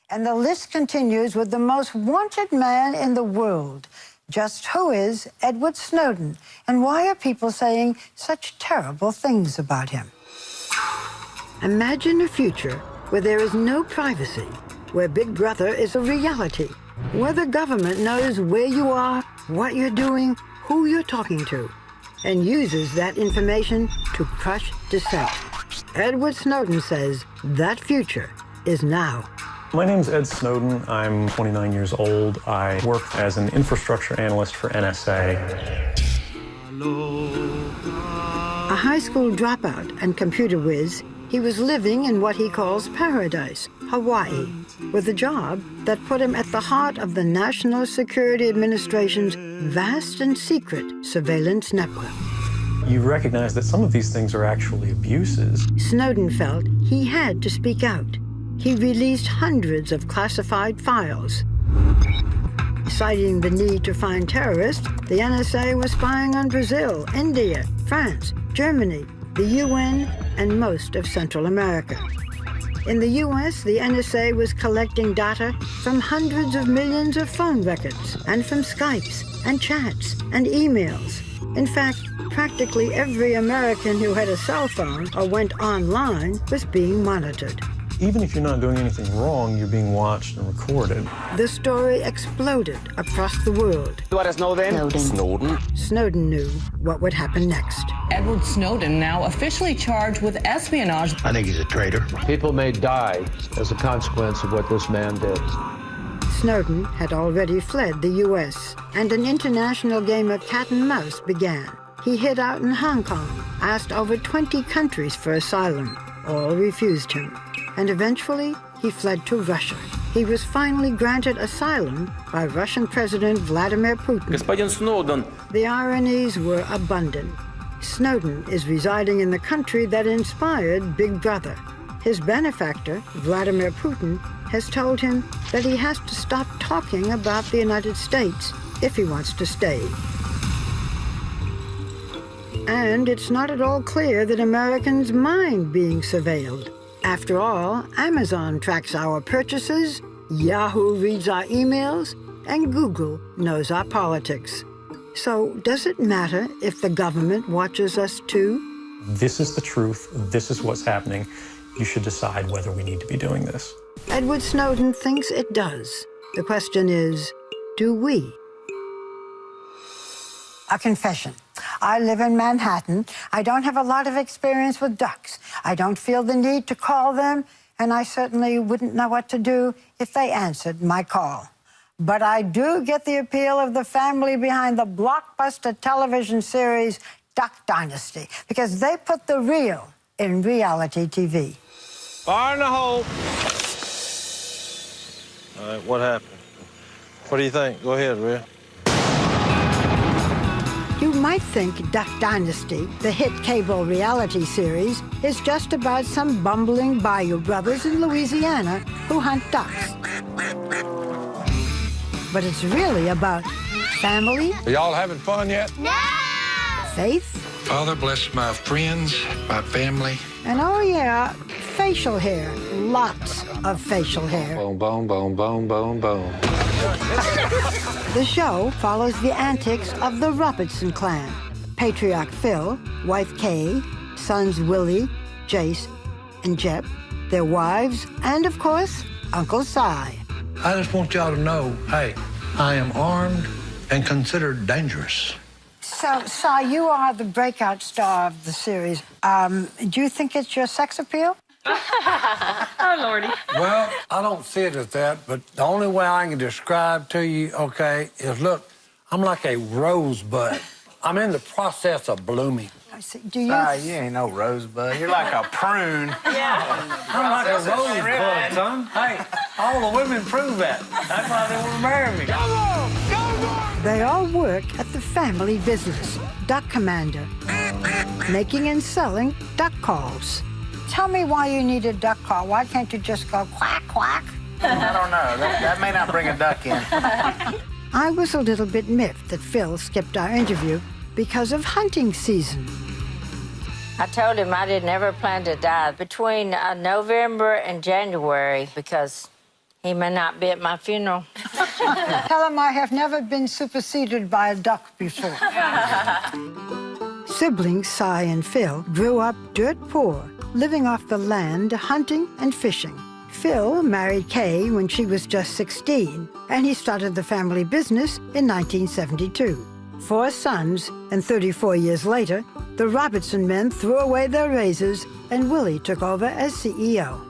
And the list continues with the most wanted man in the world. Just who is Edward Snowden? And why are people saying such terrible things about him? Imagine a future where there is no privacy, where Big Brother is a reality, where the government knows where you are, what you're doing, who you're talking to, and uses that information to crush dissent. Edward Snowden says that future is now. My name's Ed Snowden. I'm 29 years old. I work as an infrastructure analyst for NSA. A high school dropout and computer whiz, he was living in what he calls paradise, Hawaii, with a job that put him at the heart of the National Security Administration's vast and secret surveillance network. You recognize that some of these things are actually abuses. Snowden felt he had to speak out. He released hundreds of classified files. Citing the need to find terrorists, the NSA was spying on Brazil, India, France, Germany, the UN, and most of Central America. In the US, the NSA was collecting data from hundreds of millions of phone records, and from Skypes, and chats, and emails. In fact, practically every American who had a cell phone or went online was being monitored. Even if you're not doing anything wrong, you're being watched and recorded. The story exploded across the world. What is Snowden? Snowden. Snowden knew what would happen next. Edward Snowden now officially charged with espionage. I think he's a traitor. People may die as a consequence of what this man did. Snowden had already fled the U.S., and an international game of cat and mouse began. He hid out in Hong Kong, asked over 20 countries for asylum. All refused him. And eventually, he fled to Russia. He was finally granted asylum by Russian President Vladimir Putin. Господин Snowden. The ironies were abundant. Snowden is residing in the country that inspired Big Brother. His benefactor, Vladimir Putin, has told him that he has to stop talking about the United States if he wants to stay. And it's not at all clear that Americans mind being surveilled. After all, Amazon tracks our purchases, Yahoo reads our emails, and Google knows our politics. So does it matter if the government watches us too? This is the truth. This is what's happening. You should decide whether we need to be doing this. Edward Snowden thinks it does. The question is, do we? A confession. I live in Manhattan. I don't have a lot of experience with ducks. I don't feel the need to call them, and I certainly wouldn't know what to do if they answered my call. But I do get the appeal of the family behind the blockbuster television series Duck Dynasty, because they put the real in reality TV. Fire in the hole. All right, what happened? What do you think? Go ahead, Rhea. You might think Duck Dynasty, the hit cable reality series, is just about some bumbling bayou brothers in Louisiana who hunt ducks. But it's really about family. Are y'all having fun yet? No! Faith. Father, bless my friends, my family. And oh yeah, facial hair. Lots of facial hair. Boom, boom, boom, boom, boom, boom. The show follows the antics of the Robertson clan. Patriarch Phil, wife Kay, sons Willie, Jace, and Jep, their wives, and of course, Uncle Si. I just want y'all to know, hey, I am armed and considered dangerous. So, Si, you are the breakout star of the series. Do you think it's your sex appeal? Oh, Lordy. Well, I don't see it as that, but the only way I can describe to you, okay, is look, I'm like a rosebud. I'm in the process of blooming. I see. Do you? You ain't no rosebud. You're like a prune. Yeah. I'm like a rosebud, son. Hey, all the women prove that. That's why they want to marry me. Come on! Come on! They all work at the family business, Duck Commander, making and selling duck calls. Tell me why you need a duck call. Why can't you just go quack, quack? I don't know. That may not bring a duck in. I was a little bit miffed that Phil skipped our interview because of hunting season. I told him I didn't ever plan to die between November and January because He may not be at my funeral. Tell him I have never been superseded by a duck before. Siblings Cy and Phil grew up dirt poor, living off the land, hunting and fishing. Phil married Kay when she was just 16, and he started the family business in 1972. 4 sons, and 34 years later, the Robertson men threw away their razors, and Willie took over as CEO.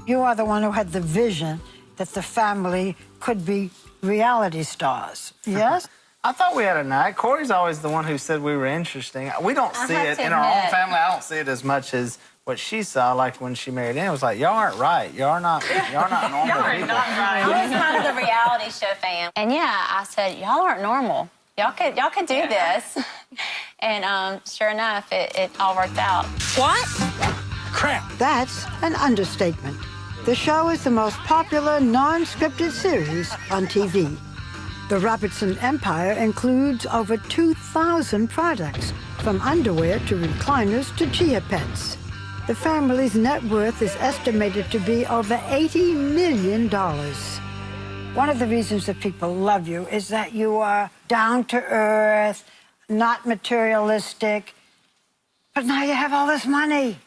You are the one who had the vision that the family could be reality stars, yes? I thought we had a night. Corey's always the one who said we were interesting. We don't see it in our own family. I don't see it as much as what she saw, like when she married in. It was like, y'all aren't right. Y'all not normal Y'all are people. not right. I was kind of the reality show fan. And yeah, I said, y'all aren't normal. Y'all could do this. And sure enough, it all worked out. What? Crap. That's an understatement. The show is the most popular non-scripted series on TV. The Robertson empire includes over 2,000 products, from underwear to recliners to Chia pets. The family's net worth is estimated to be over $80 million. One of the reasons that people love you is that you are down to earth, not materialistic, but now you have all this money.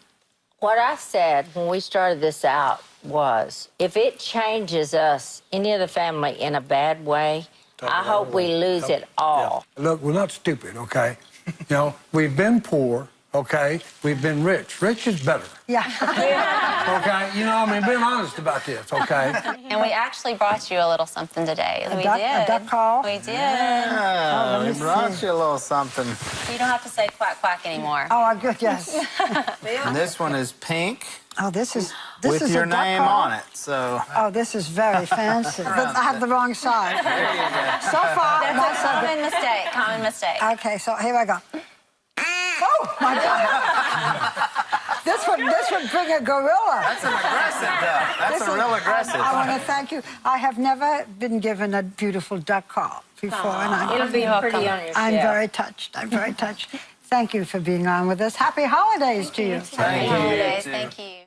What I said when we started this out was, if it changes us, any of the family, in a bad way, I hope we lose it all. Yeah. Look, we're not stupid, okay? You know, we've been poor, okay? We've been rich. Rich is better. Yeah. Okay? You know, I mean, being honest about this, okay? And we actually brought you a little something today. A duck call? We did. Yeah, we brought you a little something. You don't have to say quack quack anymore. Oh, good, yes. And this one is pink. Oh, this is with your a duck name call? on it, so... Oh, this is very fancy. But I have the wrong side. There you go. So far, That's a common mistake, common mistake. Okay, so here I go. Oh, my God. This would bring a gorilla. That's an aggressive duck. That's a real aggressive. I want to thank you. I have never been given a beautiful duck call before. And It'll be pretty on your I'm shelf. very touched. I'm very touched. Thank you for being on with us. Happy holidays to you. Thank you. Happy holidays. Thank you.